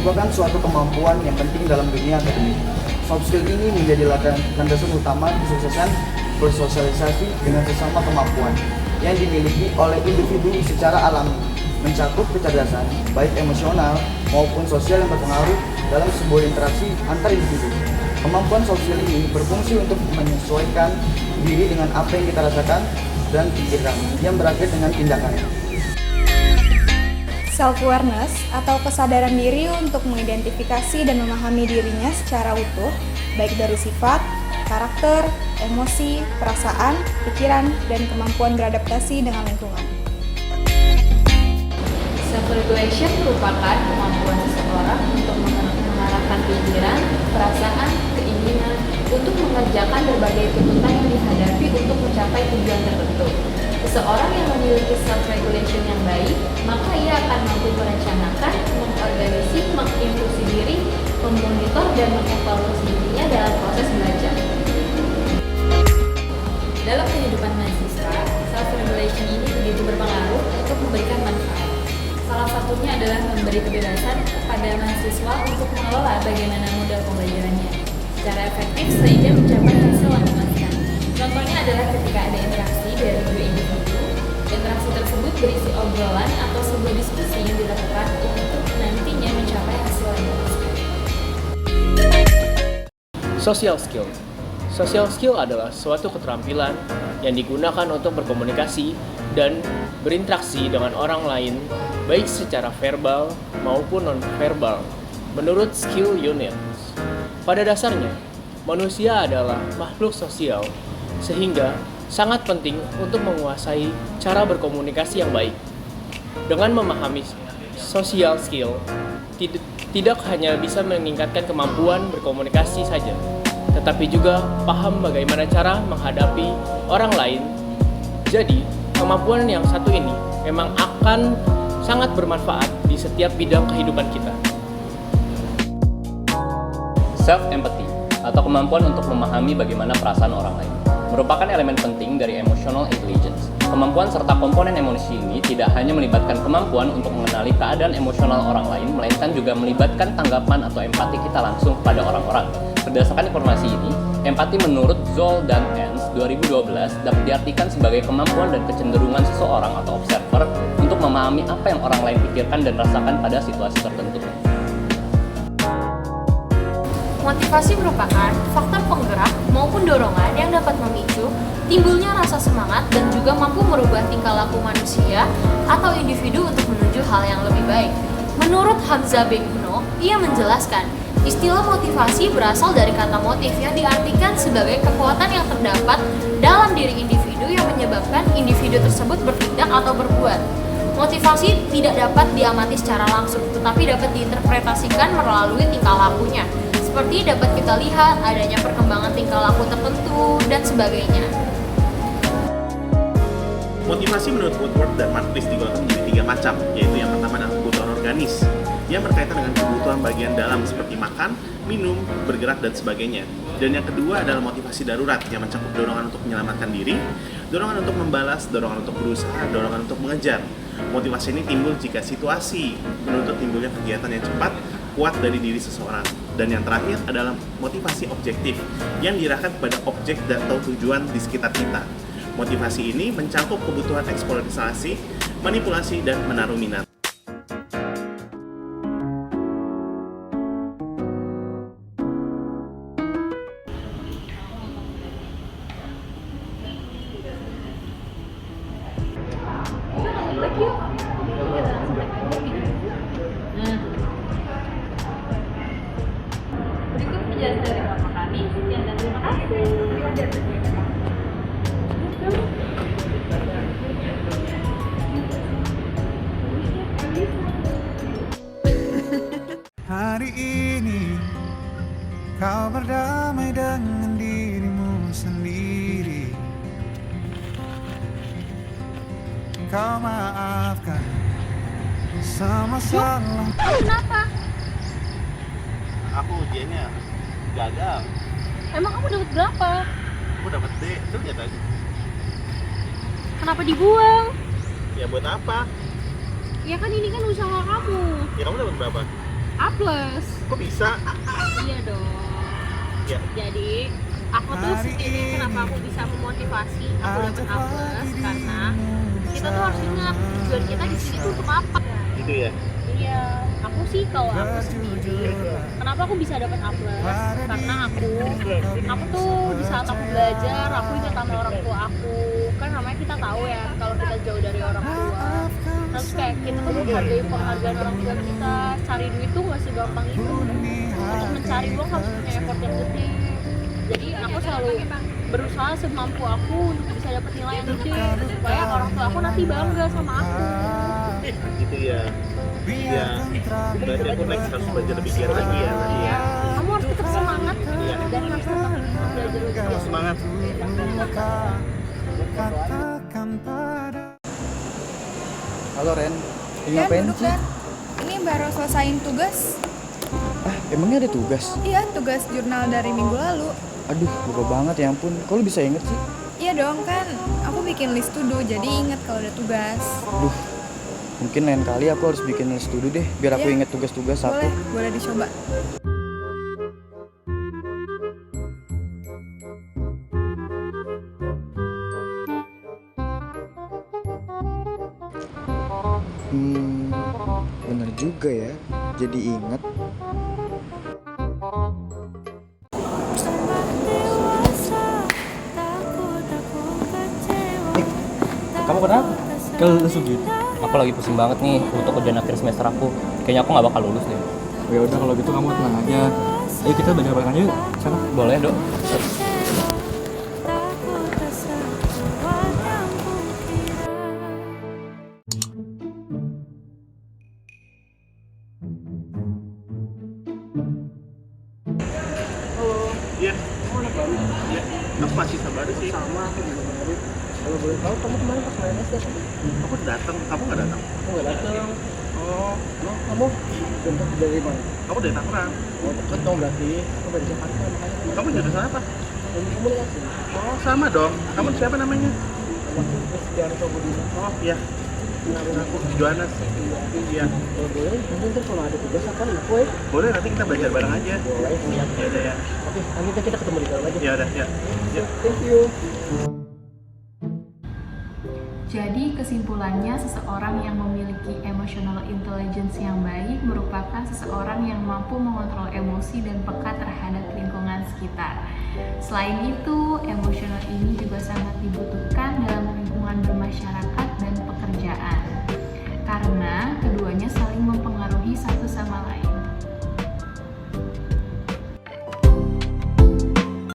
merupakan suatu kemampuan yang penting dalam dunia akademik. Soft skill ini menjadi landasan utama kesuksesan bersosialisasi dengan sesama kemampuan yang dimiliki oleh individu secara alami, mencakup kecerdasan, baik emosional maupun sosial yang berpengaruh dalam sebuah interaksi antar individu. Kemampuan soft skill ini berfungsi untuk menyesuaikan diri dengan apa yang kita rasakan dan pikirkan, yang berakhir dengan tindakan. Self-awareness atau kesadaran diri untuk mengidentifikasi dan memahami dirinya secara utuh, baik dari sifat, karakter, emosi, perasaan, pikiran, dan kemampuan beradaptasi dengan lingkungan. Self-regulation merupakan kemampuan seseorang untuk mengarahkan pikiran, perasaan, keinginan untuk mengerjakan berbagai tuntutan yang dihadapi untuk mencapai tujuan tertentu. Seseorang yang memiliki self-regulation yang baik, maka ia akan mampu merencanakan, mengorganisasi, menginstruksi diri, memonitor, dan mengevaluasi dirinya dalam proses belajar. Dalam kehidupan mahasiswa, self-regulation ini begitu berpengaruh untuk memberikan manfaat. Salah satunya adalah memberi kebebasan kepada mahasiswa untuk mengelola bagaimana modal pembelajarannya secara efektif sehingga mencapai hasil yang memuaskan. Contohnya adalah ketika ada interaksi dari dua individu, interaksi tersebut berisi obrolan atau sebuah diskusi yang dilakukan untuk nantinya mencapai hasil yang memuaskan. Social skill. Social skill adalah suatu keterampilan yang digunakan untuk berkomunikasi dan berinteraksi dengan orang lain, baik secara verbal maupun non-verbal, menurut skill unit. Pada dasarnya, manusia adalah makhluk sosial, sehingga sangat penting untuk menguasai cara berkomunikasi yang baik. Dengan memahami social skill, tidak hanya bisa meningkatkan kemampuan berkomunikasi saja, tetapi juga paham bagaimana cara menghadapi orang lain. Jadi, kemampuan yang satu ini memang akan sangat bermanfaat di setiap bidang kehidupan kita. Self-empathy, atau kemampuan untuk memahami bagaimana perasaan orang lain, merupakan elemen penting dari emotional intelligence. Kemampuan serta komponen emosi ini tidak hanya melibatkan kemampuan untuk mengenali keadaan emosional orang lain, melainkan juga melibatkan tanggapan atau empati kita langsung kepada orang-orang. Berdasarkan informasi ini, empati menurut Zoll dan Ens 2012 dapat diartikan sebagai kemampuan dan kecenderungan seseorang atau observer untuk memahami apa yang orang lain pikirkan dan rasakan pada situasi tertentu. Motivasi merupakan faktor penggerak maupun dorongan yang dapat memicu timbulnya rasa semangat dan juga mampu merubah tingkah laku manusia atau individu untuk menuju hal yang lebih baik. Menurut Hamza Begno, ia menjelaskan, istilah motivasi berasal dari kata motif yang diartikan sebagai kekuatan yang terdapat dalam diri individu yang menyebabkan individu tersebut bertindak atau berbuat. Motivasi tidak dapat diamati secara langsung, tetapi dapat diinterpretasikan melalui tingkah lakunya. Seperti dapat kita lihat adanya perkembangan tingkah laku tertentu dan sebagainya. Motivasi menurut Woodward dan Marquis digolongkan menjadi 3 macam, yaitu yang pertama adalah kebutuhan organis, yang berkaitan dengan kebutuhan bagian dalam seperti makan, minum, bergerak, dan sebagainya. Dan yang kedua adalah motivasi darurat, yang mencakup dorongan untuk menyelamatkan diri, dorongan untuk membalas, dorongan untuk berusaha, dorongan untuk mengejar. Motivasi ini timbul jika situasi menuntut timbulnya kegiatan yang cepat, kuat dari diri seseorang. Dan yang terakhir adalah motivasi objektif yang diarahkan kepada objek atau tujuan di sekitar kita. Motivasi ini mencakup kebutuhan eksplorasi, manipulasi, dan menaruh minat. Berikut penjelasan dari Bapak kami, sekian dan terima kasih. Hari ini kau berdamai dengan dirimu sendiri. Kau maafkan sama salah. Kenapa? Aku ujiannya gagal. Emang kamu dapat berapa? Aku dapat D, itu lihat aja. Kenapa dibuang? Ya buat apa? Ya kan ini kan usaha kamu. Ya kamu dapat berapa? A+. Kok bisa? Iya dong. Ya. Jadi aku tuh ini kenapa aku bisa memotivasi aku dapat A+, karena kita tuh harus ingat tujuan kita di sini tuh untuk apa. Gitu ya. Iya, aku sih kalau aku sendiri, kenapa aku bisa dapat A+? Karena aku tuh di saat aku belajar, aku ingat sama orang tua aku. Kan namanya kita tahu ya, kalau kita jauh dari orang tua, terus kayak kita tuh menghargai penghargaan orang tua kita. Cari duit tuh nggak segampang itu. Untuk mencari uang harus punya effort yang gede. Jadi aku selalu berusaha semampu aku untuk bisa dapat nilai yang gede supaya orang tua aku nanti bangga sama aku. Gitu ya. Iya. Berarti aku harus belajar lebih giat lagi ya tadi ya. Kamu harus tetap semangat dan harus tetap belajar lebih giat. Semangat. Katakan pada Halo Ren, ini Ren, ngapain duduk sih? Ren. Ini baru selesaiin tugas. Ah, emangnya ada tugas? Iya, tugas jurnal dari minggu lalu. Aduh, lupa banget ya ampun. Kok lu bisa inget sih? Iya dong, kan aku bikin list to do, jadi inget kalau ada tugas. Aduh, mungkin lain kali aku harus bikin list dulu deh, biar aku Iya. inget tugas-tugas aku. Boleh dicoba. Bener juga ya, jadi inget. Kamu kenapa? Kelulus gitu. Aku lagi pusing banget nih untuk ujian akhir semester aku. Kayaknya aku nggak bakal lulus deh. Ya udah kalau gitu kamu tenang aja. Ayo kita belajar bareng aja yuk. Sana. Boleh, Dok? Iya. Iya. Aku masih sabar sih. Sama, aku juga baru. Kalau boleh tahu, kamu kemarin pas main SD kan? Aku datang, kamu nggak datang? Aku nggak datang. Oh, Kamu jemput dari mana? kamu dari Tangerang. Oh, deket dong berarti. Aku dari Jakarta, makanya. Kamu jurusan apa? Ilmu komunikasi. Oh, sama dong. Kamu siapa namanya? Nama aku Kristianto Budina. Oh, iya. Aku Johannes. Iya. Kalau boleh, nanti ntar kalau ada tugas apa aku ya? Boleh nanti kita belajar bareng aja. Boleh, siap. Ya udah ya. Oke, nanti kita ketemu di dalam aja. Ya udah ya. Ya. Thank you. Jadi kesimpulannya, seseorang yang memiliki emotional intelligence yang baik merupakan seseorang yang mampu mengontrol emosi dan peka terhadap lingkungan sekitar. Selain itu, emosional ini juga sangat dibutuhkan dalam